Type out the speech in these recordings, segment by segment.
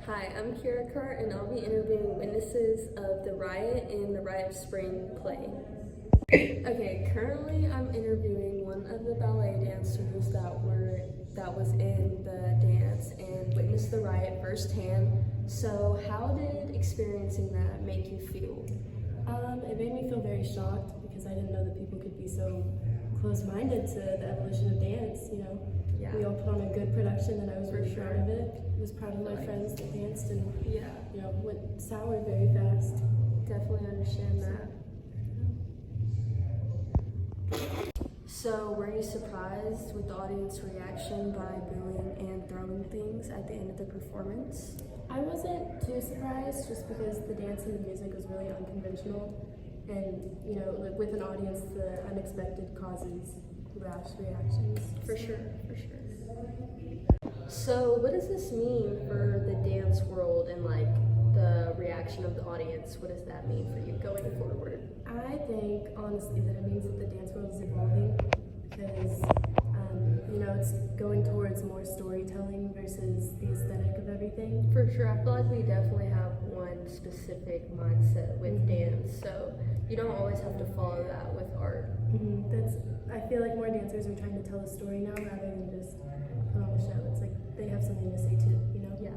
Hi, I'm Kira Carr, and I'll be interviewing witnesses of the Riot and the Riot Spring play. Okay, currently I'm interviewing one of the ballet dancers that was in the dance and witnessed the riot firsthand. So, how did experiencing that make you feel? It made me feel very shocked because I didn't know that people could be so close-minded to the evolution of dance. Yeah. We all put on a good production, and I was really sure. proud of it. I was proud of my friends that danced, and Yeah, went sour very fast. definitely understand that. So, were you surprised with the audience reaction by booing and throwing things at the end of the performance? I wasn't too surprised, just because the dance and the music was really unconventional, and like with an audience, the unexpected causes rash reactions. For sure. So, what does this mean for the dance world and like the reaction of the audience? What does that mean for you going forward? I think honestly that it means that the dance world is evolving because it's going towards more storytelling versus the aesthetic of everything. For sure, I feel like we definitely have one specific mindset with dance, so you don't always have to follow that with art. I feel like more dancers are trying to tell a story now rather than just put on a show. It's like they have something to say too, Yeah.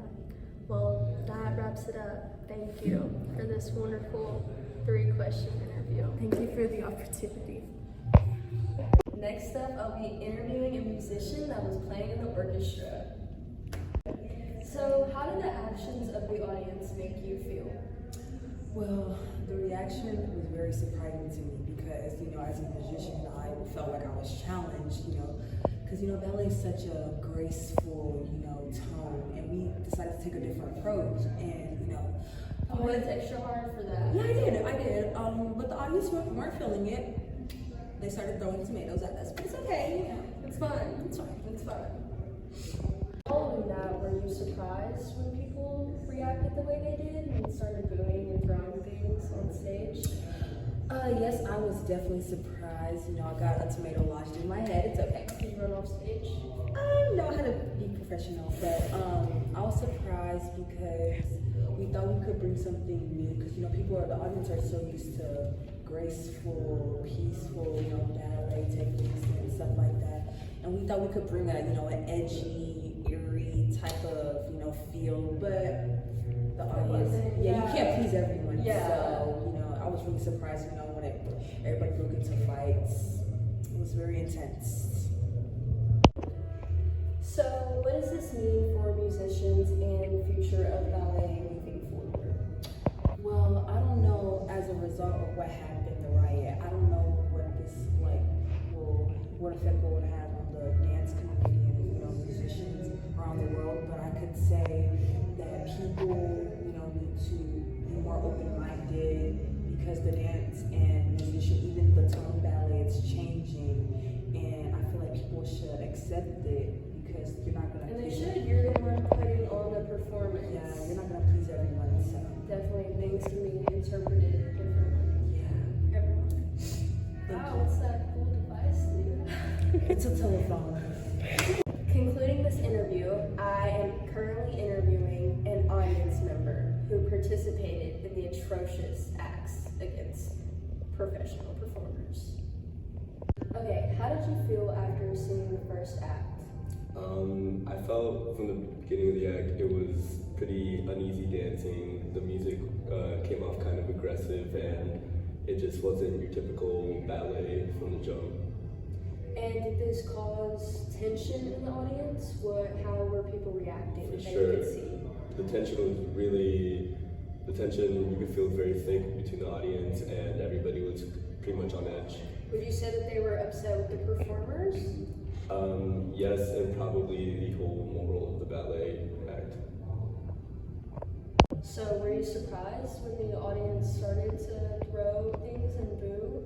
Well, that wraps it up. Thank you for this wonderful 3-question interview. Thank you for the opportunity. Next up, I'll be interviewing a musician that was playing in the orchestra. So, how did the actions of the audience make you feel? Well, the reaction was very surprising to me because, as a musician, I felt like I was challenged, because, ballet is such a graceful, tone, and we decided to take a different approach, and, You worked extra hard for that. Yeah, I did, but the audience weren't feeling it. They started throwing tomatoes at us, but it's okay, It's fun. it's fine. Following that, were you surprised when people reacted the way they did and started booing and throwing things on stage? Yes, I was definitely surprised. I got a tomato lodged in my head. It's okay. Did you run off stage? I know how to be professional, but I was surprised because we thought we could bring something new. Because the audience are so used to graceful, peaceful, ballet techniques and stuff like that, and we thought we could bring an edgy, eerie type of feel, but the audience, you can't please everyone. So I was really surprised, when everybody broke into fights. It was very intense. So, what does this mean for musicians and the future of ballet moving forward? Well, I don't know, as a result of what happened in the riot, I don't know what this what effect it will have on the dance community and musicians around the world, but I could say that people need to be more open-minded because the dance and musician, even the tone ballet, it's changing, and I feel like people should accept it because you're not gonna. And they should. You're the one putting on the performance. Yeah, you're not gonna please everyone. So Definitely, things can be interpreted differently. yeah. Everyone. Wow, what's that cool device? It's a telephone. Concluding this interview, I am currently interviewing an audience member who participated in the atrocious acts against professional performers. Okay, how did you feel after seeing the first act? I felt from the beginning of the act it was pretty uneasy dancing. The music came off kind of aggressive, and it just wasn't your typical ballet from the jump. And did this cause tension in the audience? How were people reacting? For that sure. You could see? The tension you could feel very thick between the audience, and everybody was pretty much on edge. Would you say that they were upset with the performers? Yes, and probably the whole moral of the ballet act. So were you surprised when the audience started to throw things and boo?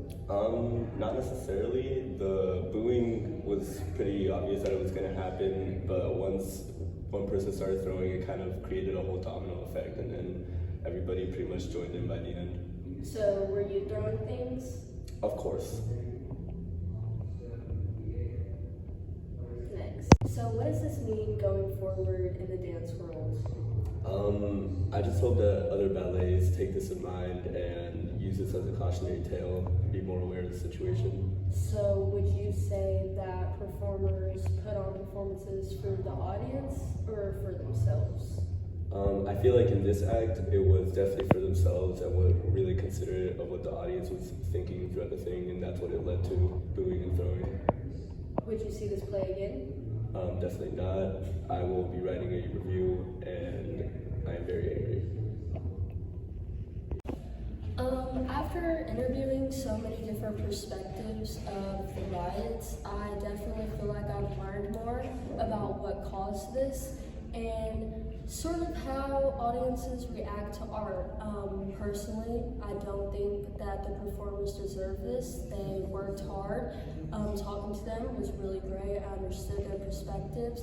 Not necessarily. The booing was pretty obvious that it was going to happen, but once one person started throwing, it kind of created a whole domino effect, and then everybody pretty much joined in by the end. So were you throwing things? Of course. Next. So what does this mean going forward in the dance world? I just hope that other ballets take this in mind and use this as a cautionary tale and be more aware of the situation. So would you say that performers put on performances for the audience or for themselves? I feel like in this act, it was definitely for themselves and were really considerate of what the audience was thinking throughout the thing, and that's what it led to, booing and throwing. Would you see this play again? Definitely not. I will be writing a review, and I am very angry. After interviewing so many different perspectives of the riots, I definitely feel like I've learned more about what caused this and sort of how audiences react to art. Personally, I don't think that the performers deserve this. They worked hard. Talking to them was really great. I understood their perspectives,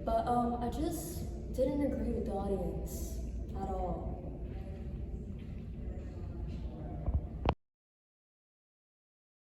but I just didn't agree with the audience at all.